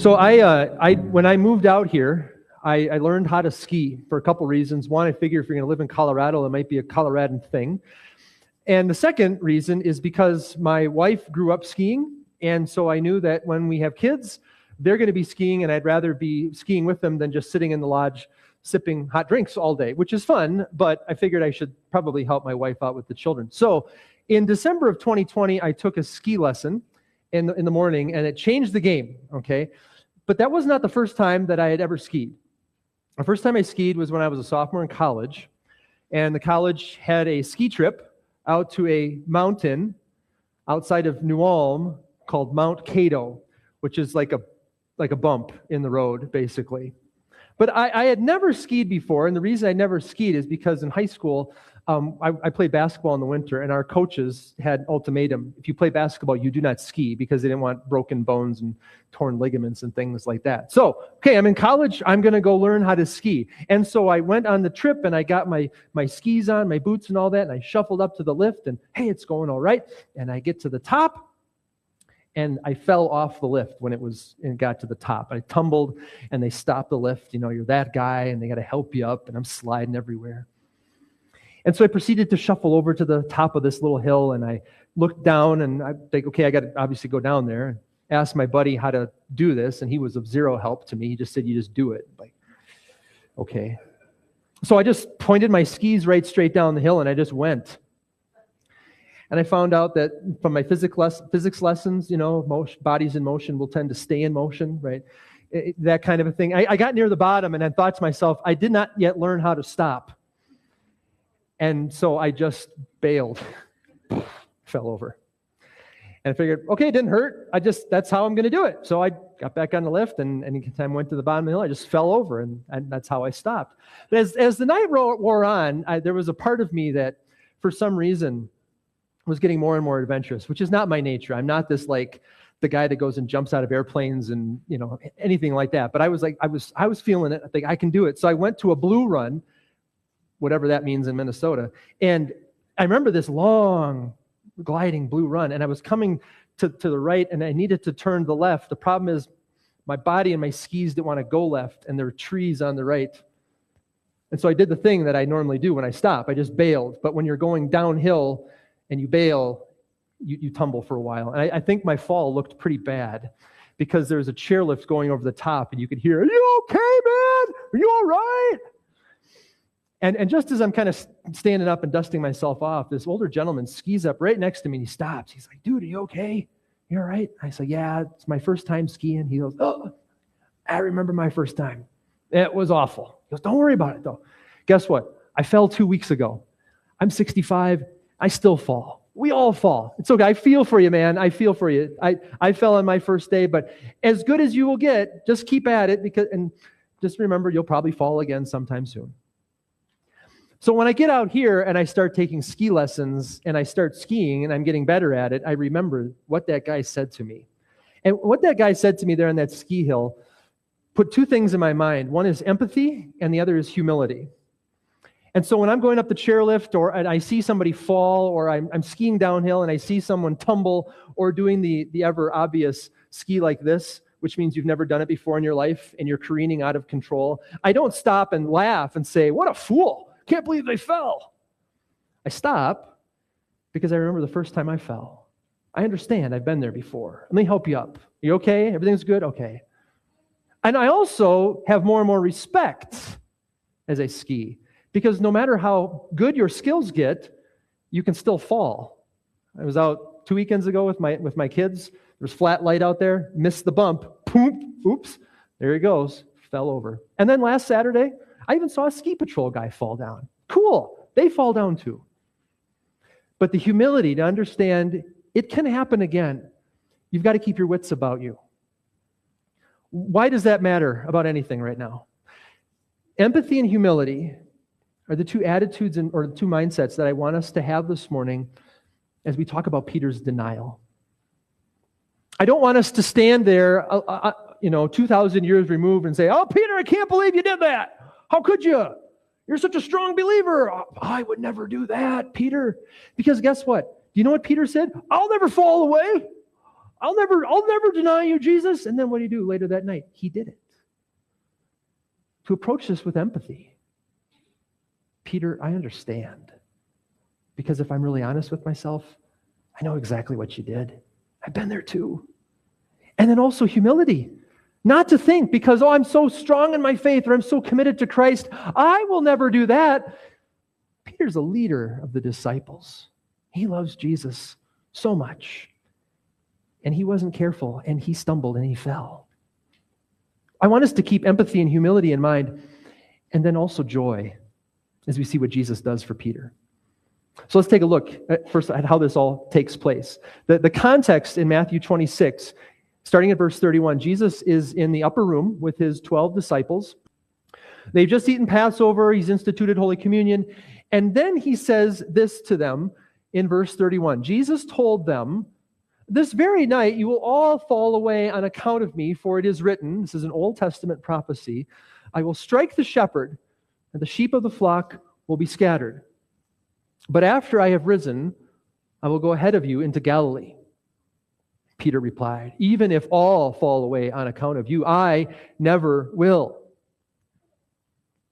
So when I moved out here, I learned how to ski for a couple reasons. One, I figure if you're going to live in Colorado, it might be a Coloradan thing. And the second reason is because my wife grew up skiing, and so I knew that when we have kids, they're going to be skiing, and I'd rather be skiing with them than just sitting in the lodge sipping hot drinks all day, which is fun, but I figured I should probably help my wife out with the children. So in December of 2020, I took a ski lesson in the morning, and it changed the game, okay? But that was not the first time that I had ever skied. The first time I skied was when I was a sophomore in college, and the college had a ski trip out to a mountain outside of New Ulm called Mount Cato, which is like a bump in the road, basically. But I had never skied before, and the reason I never skied is because in high school, I played basketball in the winter, and our coaches had ultimatum. If you play basketball, you do not ski, because they didn't want broken bones and torn ligaments and things like that. So, okay, I'm in college. I'm going to go learn how to ski. And so I went on the trip, and I got my skis on, my boots and all that, and I shuffled up to the lift, and hey, it's going all right. And I get to the top, and I fell off the lift when it got to the top. I tumbled, and they stopped the lift. You know, you're that guy, and they got to help you up, and I'm sliding everywhere. And so I proceeded to shuffle over to the top of this little hill, and I looked down, and I think, okay, I got to obviously go down there. And asked my buddy how to do this, and he was of zero help to me. He just said, you just do it. Like, okay. So I just pointed my skis right straight down the hill, and I just went. And I found out that from my physics lessons, you know, bodies in motion will tend to stay in motion, right? That kind of a thing. I got near the bottom, and I thought to myself, I did not yet learn how to stop. And so I just bailed, fell over. And I figured, okay, it didn't hurt. That's how I'm going to do it. So I got back on the lift, and anytime I went to the bottom of the hill, I just fell over, and that's how I stopped. But as the night wore on, there was a part of me that, for some reason, was getting more and more adventurous, which is not my nature. I'm not this like the guy that goes and jumps out of airplanes and, you know, anything like that. But I was like, I was feeling it. I think I can do it. So I went to a blue run, whatever that means in Minnesota. And I remember this long gliding blue run, and I was coming to the right, and I needed to turn to the left. The problem is my body and my skis didn't want to go left, and there were trees on the right. And so I did the thing that I normally do when I stop. I just bailed. But when you're going downhill and you bail, you tumble for a while. And I think my fall looked pretty bad, because there was a chairlift going over the top, and you could hear, "Are you okay, man? Are you all right?" And just as I'm kind of standing up and dusting myself off, this older gentleman skis up right next to me, and he stops. He's like, "Dude, are you okay? You all right?" I say, "Yeah, it's my first time skiing." He goes, "Oh, I remember my first time. It was awful." He goes, "Don't worry about it, though. Guess what? I fell 2 weeks ago. I'm 65. I still fall. We all fall. It's okay. I feel for you, man. I feel for you. I fell on my first day, but as good as you will get, just keep at it, and just remember, you'll probably fall again sometime soon." So when I get out here and I start taking ski lessons and I start skiing and I'm getting better at it, I remember what that guy said to me. And what that guy said to me there on that ski hill put two things in my mind. One is empathy, and the other is humility. And so when I'm going up the chairlift, and I see somebody fall, or I'm skiing downhill and I see someone tumble, or doing the ever obvious ski like this, which means you've never done it before in your life and you're careening out of control, I don't stop and laugh and say, "What a fool. Can't believe they fell." I stop because I remember the first time I fell. I understand. I've been there before. Let me help you up. You okay? Everything's good? Okay. And I also have more and more respect as I ski, because no matter how good your skills get, you can still fall. I was out 2 weekends ago with my kids. There was flat light out there. Missed the bump. Boom. Oops. There he goes. Fell over. And then last Saturday, I even saw a ski patrol guy fall down. Cool. They fall down too. But the humility to understand it can happen again. You've got to keep your wits about you. Why does that matter about anything right now? Empathy and humility are the two attitudes or the two mindsets that I want us to have this morning as we talk about Peter's denial. I don't want us to stand there, 2,000 years removed and say, "Oh, Peter, I can't believe you did that. How could you? You're such a strong believer." "Oh, I would never do that, Peter." Because guess what? Do you know what Peter said? "I'll never fall away. I'll never deny you, Jesus. And then what do you do later that night? He did it. To approach this with empathy. Peter, I understand. Because if I'm really honest with myself, I know exactly what you did. I've been there too. And then also humility. Not to think because, I'm so strong in my faith or I'm so committed to Christ, I will never do that. Peter's a leader of the disciples. He loves Jesus so much. And he wasn't careful, and he stumbled and he fell. I want us to keep empathy and humility in mind, and then also joy as we see what Jesus does for Peter. So let's take a look first at how this all takes place. The context in Matthew 26, starting at verse 31, Jesus is in the upper room with his 12 disciples. They've just eaten Passover, he's instituted Holy Communion, and then he says this to them in verse 31. Jesus told them, "This very night you will all fall away on account of me, for it is written," this is an Old Testament prophecy, "I will strike the shepherd, and the sheep of the flock will be scattered. But after I have risen, I will go ahead of you into Galilee." Peter replied, "Even if all fall away on account of you, I never will."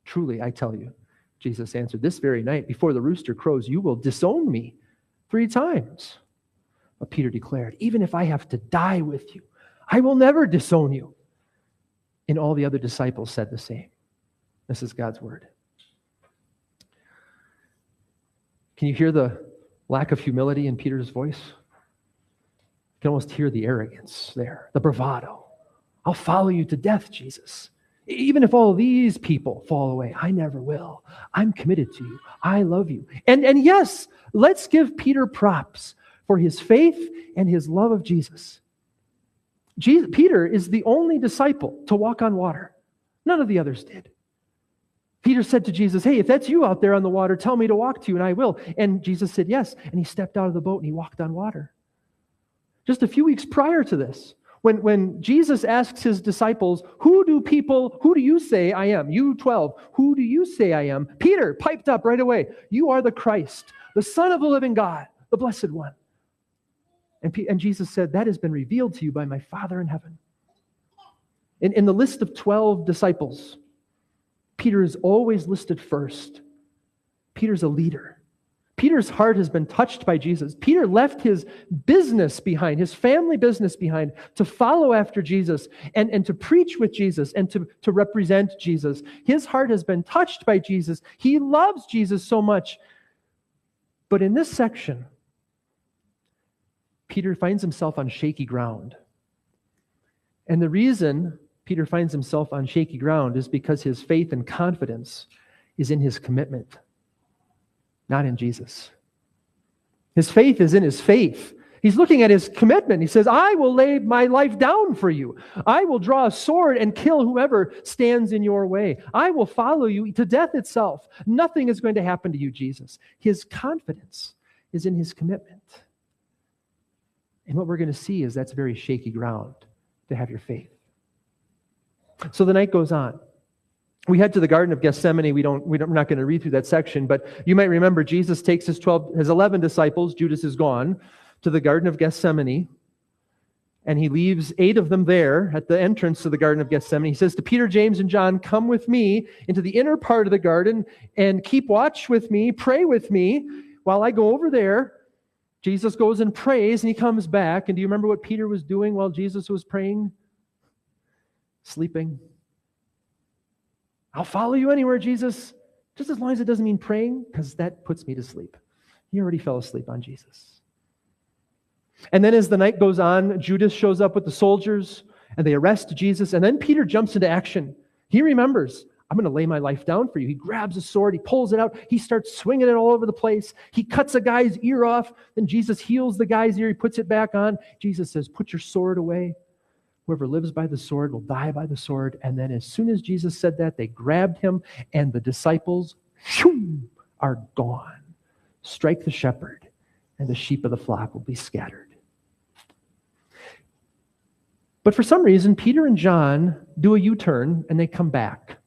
"Truly, I tell you," Jesus answered, "this very night, before the rooster crows, you will disown me 3 times. But Peter declared, "Even if I have to die with you, I will never disown you." And all the other disciples said the same. This is God's word. Can you hear the lack of humility in Peter's voice? You can almost hear the arrogance there, the bravado. "I'll follow you to death, Jesus. Even if all these people fall away, I never will. I'm committed to you. I love you." And yes, let's give Peter props for his faith and his love of Jesus. Peter is the only disciple to walk on water. None of the others did. Peter said to Jesus, "Hey, if that's you out there on the water, tell me to walk to you and I will." And Jesus said yes, and he stepped out of the boat and he walked on water. Just a few weeks prior to this, when Jesus asks his disciples, who do you say I am? You 12, who do you say I am? Peter piped up right away, "You are the Christ, the Son of the living God, the Blessed One." And Jesus said, "That has been revealed to you by my Father in heaven." In the list of 12 disciples, Peter is always listed first. Peter's a leader. Peter's heart has been touched by Jesus. Peter left his business behind, his family business behind, to follow after Jesus and to preach with Jesus and to represent Jesus. His heart has been touched by Jesus. He loves Jesus so much. But in this section, Peter finds himself on shaky ground. And the reason Peter finds himself on shaky ground is because his faith and confidence is in his commitment, not in Jesus. His faith is in his faith. He's looking at his commitment. He says, "I will lay my life down for you. I will draw a sword and kill whoever stands in your way. I will follow you to death itself. Nothing is going to happen to you, Jesus." His confidence is in his commitment. And what we're going to see is that's very shaky ground to have your faith. So the night goes on. We head to the Garden of Gethsemane. We're not going to read through that section, but you might remember Jesus takes his 11 disciples, Judas is gone, to the Garden of Gethsemane, and he leaves 8 of them there at the entrance to the Garden of Gethsemane. He says to Peter, James, and John, "Come with me into the inner part of the garden and keep watch with me, pray with me while I go over there." Jesus goes and prays, and he comes back. And do you remember what Peter was doing while Jesus was praying? Sleeping. "I'll follow you anywhere, Jesus, just as long as it doesn't mean praying, because that puts me to sleep." He already fell asleep on Jesus. And then as the night goes on, Judas shows up with the soldiers, and they arrest Jesus, and then Peter jumps into action. He remembers, "I'm going to lay my life down for you." He grabs a sword, he pulls it out, he starts swinging it all over the place. He cuts a guy's ear off, then Jesus heals the guy's ear, he puts it back on. Jesus says, "Put your sword away. Whoever lives by the sword will die by the sword." And then as soon as Jesus said that, they grabbed him, and the disciples are gone. Strike the shepherd, and the sheep of the flock will be scattered. But for some reason, Peter and John do a U-turn, and they come back.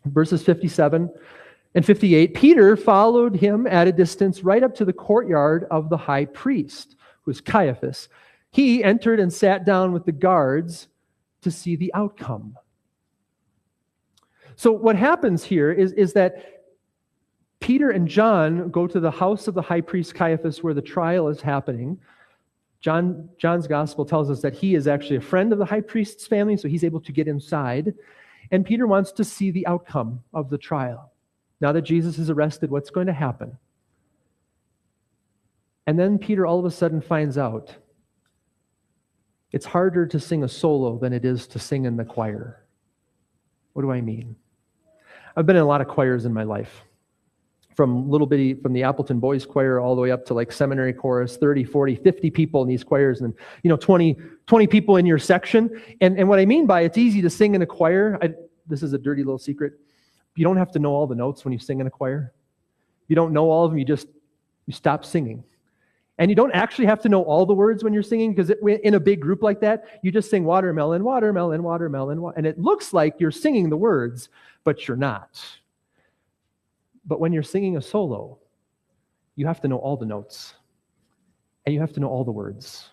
Verses 57 and 58, Peter followed him at a distance right up to the courtyard of the high priest, who is Caiaphas. He entered and sat down with the guards to see the outcome. So what happens here is that Peter and John go to the house of the high priest Caiaphas where the trial is happening. John's gospel tells us that he is actually a friend of the high priest's family, so he's able to get inside. And Peter wants to see the outcome of the trial. Now that Jesus is arrested, what's going to happen? And then Peter all of a sudden finds out it's harder to sing a solo than it is to sing in the choir. What do I mean? I've been in a lot of choirs in my life. From the Appleton Boys Choir all the way up to like seminary chorus, 30, 40, 50 people in these choirs, and 20 people in your section. And what I mean by it's easy to sing in a choir, this is a dirty little secret. You don't have to know all the notes when you sing in a choir. You don't know all of them, you stop singing. And you don't actually have to know all the words when you're singing, because in a big group like that, you just sing watermelon, watermelon, watermelon, and it looks like you're singing the words, but you're not. But when you're singing a solo, you have to know all the notes, and you have to know all the words.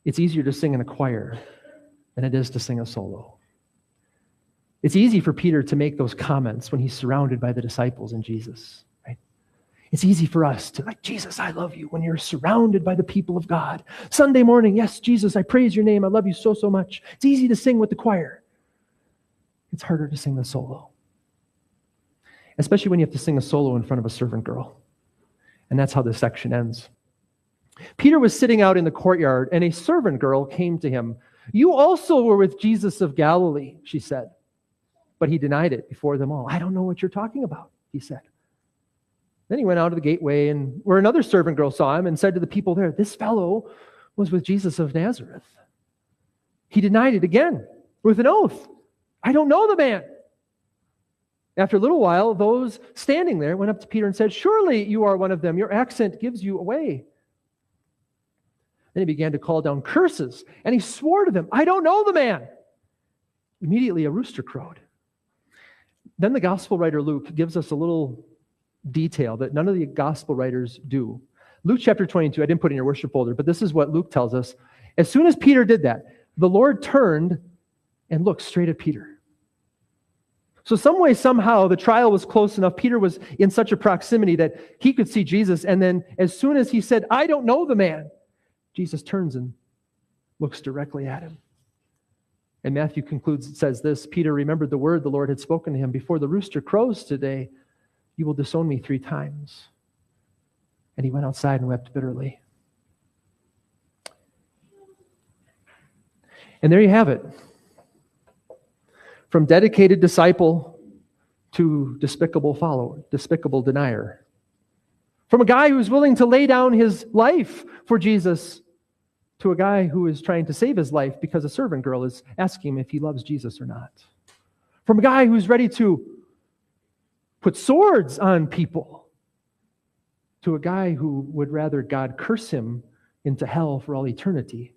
It's easier to sing in a choir than it is to sing a solo. It's easy for Peter to make those comments when he's surrounded by the disciples and Jesus, right? It's easy for us to, like, Jesus, I love you, when you're surrounded by the people of God. Sunday morning, yes, Jesus, I praise your name. I love you so, so much. It's easy to sing with the choir. It's harder to sing the solo. Especially when you have to sing a solo in front of a servant girl. And that's how this section ends. Peter was sitting out in the courtyard, and a servant girl came to him. You also were with Jesus of Galilee, she said. But he denied it before them all. I don't know what you're talking about, he said. Then he went out of the gateway, and where another servant girl saw him and said to the people there, this fellow was with Jesus of Nazareth. He denied it again with an oath. I don't know the man. After a little while, those standing there went up to Peter and said, surely you are one of them. Your accent gives you away. Then he began to call down curses, and he swore to them, I don't know the man. Immediately a rooster crowed. Then the gospel writer Luke gives us a little detail that none of the gospel writers do. Luke chapter 22, I didn't put in your worship folder, but this is what Luke tells us. As soon as Peter did that, the Lord turned and looked straight at Peter. So some way, somehow, the trial was close enough. Peter was in such a proximity that he could see Jesus. And then as soon as he said, I don't know the man, Jesus turns and looks directly at him. And Matthew concludes, it says this, Peter remembered the word the Lord had spoken to him. Before the rooster crows today, you will disown me 3 times. And he went outside and wept bitterly. And there you have it. From dedicated disciple to despicable follower, despicable denier. From a guy who's willing to lay down his life for Jesus to a guy who is trying to save his life because a servant girl is asking him if he loves Jesus or not. From a guy who's ready to put swords on people to a guy who would rather God curse him into hell for all eternity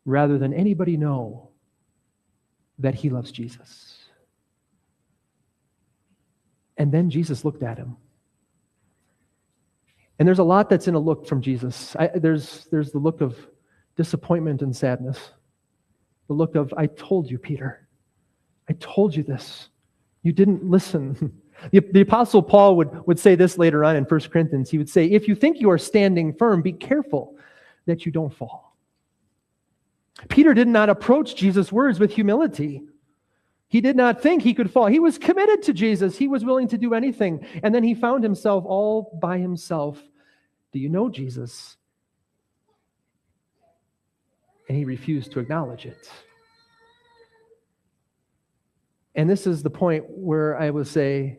rather than anybody know that he loves Jesus. And then Jesus looked at him. And there's a lot that's in a look from Jesus. There's the look of disappointment and sadness. The look of, I told you, Peter. I told you this. You didn't listen. The Apostle Paul would say this later on in 1 Corinthians. He would say, if you think you are standing firm, be careful that you don't fall. Peter did not approach Jesus' words with humility. He did not think he could fall. He was committed to Jesus. He was willing to do anything. And then he found himself all by himself. Do you know Jesus? And he refused to acknowledge it. And this is the point where I would say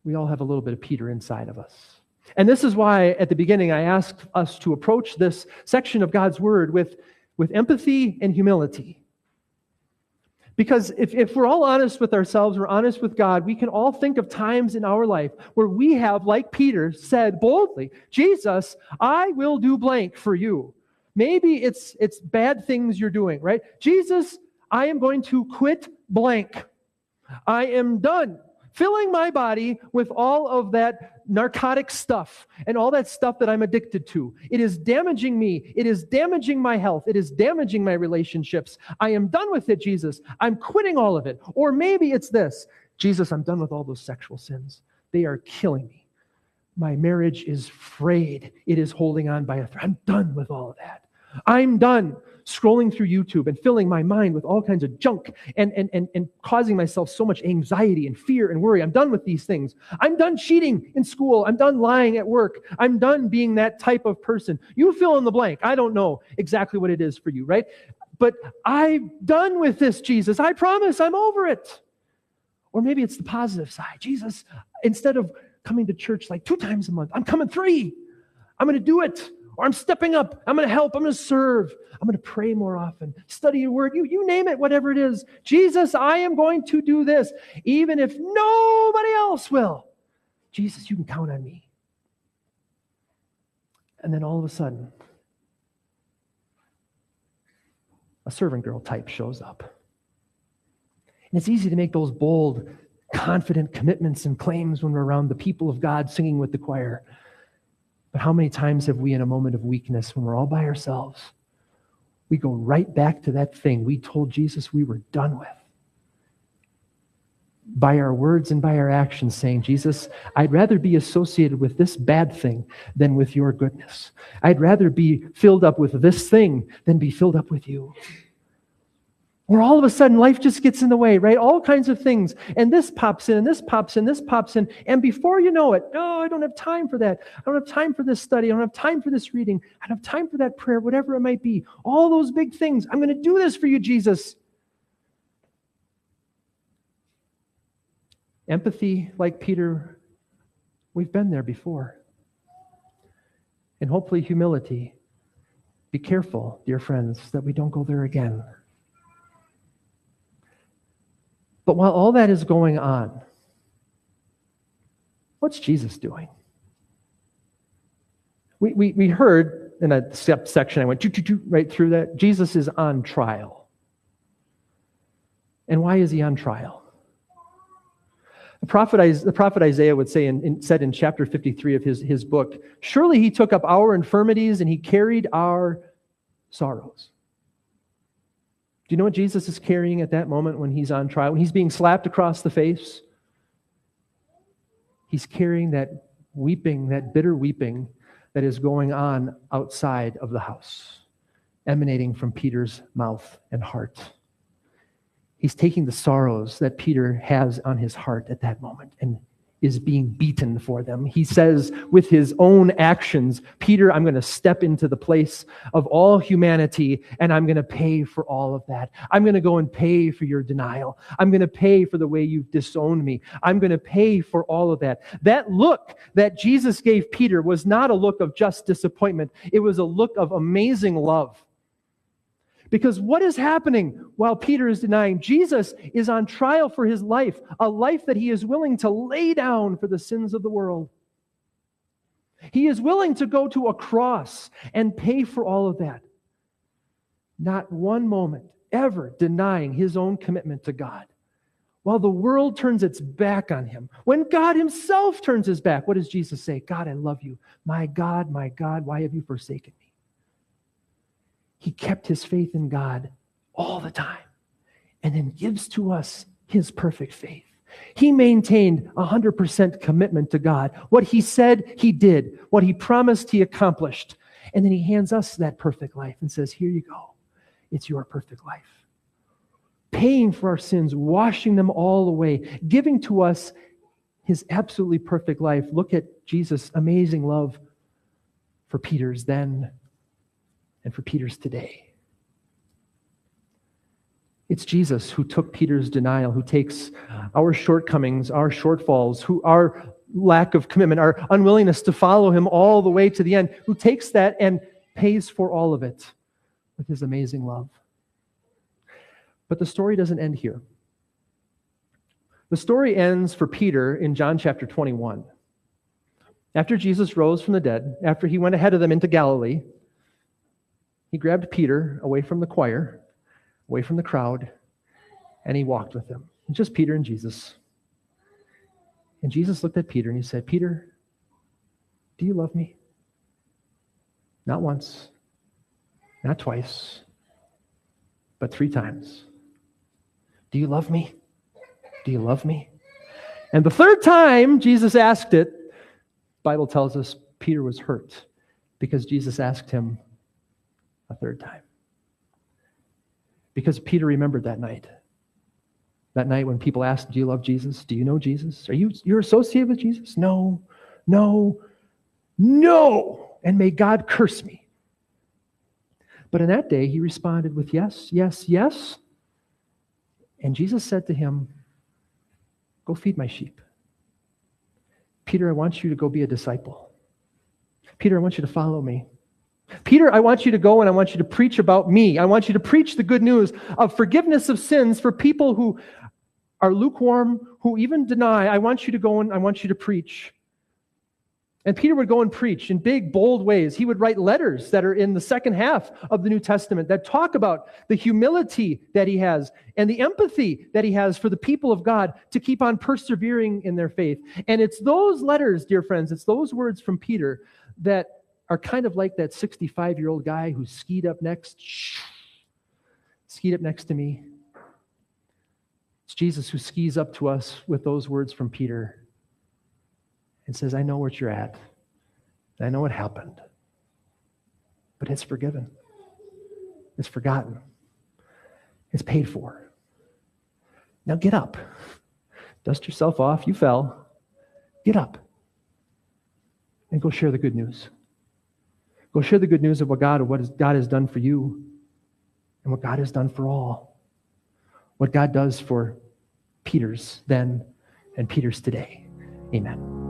we all have a little bit of Peter inside of us. And this is why at the beginning I asked us to approach this section of God's Word with empathy and humility. Because if we're all honest with ourselves, we're honest with God, we can all think of times in our life where we have, like Peter, said boldly, Jesus, I will do blank for you. Maybe it's bad things you're doing, right? Jesus, I am going to quit blank. I am done filling my body with all of that narcotic stuff and all that stuff that I'm addicted to. It is damaging me. It is damaging my health. It is damaging my relationships. I am done with it, Jesus. I'm quitting all of it. Or maybe it's this: Jesus, I'm done with all those sexual sins. They are killing me. My marriage is frayed. It is holding on by a thread. I'm done with all of that. I'm done scrolling through YouTube and filling my mind with all kinds of junk and causing myself so much anxiety and fear and worry. I'm done with these things. I'm done cheating in school. I'm done lying at work. I'm done being that type of person. You fill in the blank. I don't know exactly what it is for you, right? But I'm done with this, Jesus. I promise I'm over it. Or maybe it's the positive side. Jesus, instead of coming to church like 2 times a month, I'm coming 3. I'm going to do it. Or I'm stepping up. I'm going to help. I'm going to serve. I'm going to pray more often. Study your word. You name it, whatever it is. Jesus, I am going to do this, even if nobody else will. Jesus, you can count on me. And then all of a sudden, a servant girl type shows up. And it's easy to make those bold, confident commitments and claims when we're around the people of God singing with the choir. But how many times have we, in a moment of weakness, when we're all by ourselves, we go right back to that thing we told Jesus we were done with? By our words and by our actions, saying, Jesus, I'd rather be associated with this bad thing than with your goodness. I'd rather be filled up with this thing than be filled up with you. Or all of a sudden, life just gets in the way, right? All kinds of things. And this pops in, and this pops in, this pops in. And before you know it, I don't have time for that. I don't have time for this study. I don't have time for this reading. I don't have time for that prayer, whatever it might be. All those big things. I'm going to do this for you, Jesus. Empathy, like Peter, we've been there before. And hopefully humility. Be careful, dear friends, that we don't go there again. But while all that is going on, what's Jesus doing? We heard in a section, I went right through that, Jesus is on trial. And why is he on trial? The prophet Isaiah would say, said in chapter 53 of his book, surely he took up our infirmities and he carried our sorrows. Do you know what Jesus is carrying at that moment when he's on trial? When he's being slapped across the face? He's carrying that weeping, that bitter weeping that is going on outside of the house, emanating from Peter's mouth and heart. He's taking the sorrows that Peter has on his heart at that moment and is being beaten for them. He says with his own actions, Peter, I'm going to step into the place of all humanity and I'm going to pay for all of that. I'm going to go and pay for your denial. I'm going to pay for the way you've disowned me. I'm going to pay for all of that. That look that Jesus gave Peter was not a look of just disappointment. It was a look of amazing love. Because what is happening while Peter is denying? Jesus is on trial for his life, a life that he is willing to lay down for the sins of the world. He is willing to go to a cross and pay for all of that. Not one moment ever denying his own commitment to God. While the world turns its back on him, when God himself turns his back, what does Jesus say? God, I love you. My God, why have you forsaken me? He kept his faith in God all the time and then gives to us his perfect faith. He maintained 100% commitment to God. What he said, he did. What he promised, he accomplished. And then he hands us that perfect life and says, here you go. It's your perfect life. Paying for our sins, washing them all away, giving to us his absolutely perfect life. Look at Jesus' amazing love for Peter's then and for Peter's today. It's Jesus who took Peter's denial, who takes our shortcomings, our shortfalls, our lack of commitment, our unwillingness to follow him all the way to the end, who takes that and pays for all of it with his amazing love. But the story doesn't end here. The story ends for Peter in John chapter 21. After Jesus rose from the dead, after he went ahead of them into Galilee, he grabbed Peter away from the choir, away from the crowd, and he walked with them. Just Peter and Jesus. And Jesus looked at Peter and he said, Peter, do you love me? Not once, not twice, but 3 times. Do you love me? Do you love me? And the 3rd time Jesus asked it, the Bible tells us Peter was hurt because Jesus asked him a 3rd time. Because Peter remembered that night. That night when people asked, do you love Jesus? Do you know Jesus? You're associated with Jesus? No, no, no. And may God curse me. But in that day, he responded with yes, yes, yes. And Jesus said to him, go feed my sheep. Peter, I want you to go be a disciple. Peter, I want you to follow me. Peter, I want you to go and I want you to preach about me. I want you to preach the good news of forgiveness of sins for people who are lukewarm, who even deny. I want you to go and I want you to preach. And Peter would go and preach in big, bold ways. He would write letters that are in the second half of the New Testament that talk about the humility that he has and the empathy that he has for the people of God to keep on persevering in their faith. And it's those letters, dear friends, it's those words from Peter that are kind of like that 65-year-old guy who skied up next to me. It's Jesus who skis up to us with those words from Peter and says, I know what you're at. I know what happened. But it's forgiven. It's forgotten. It's paid for. Now get up. Dust yourself off. You fell. Get up. And go share the good news. Go share the good news of what God has done for you and what God has done for all. What God does for Peter's then and Peter's today. Amen.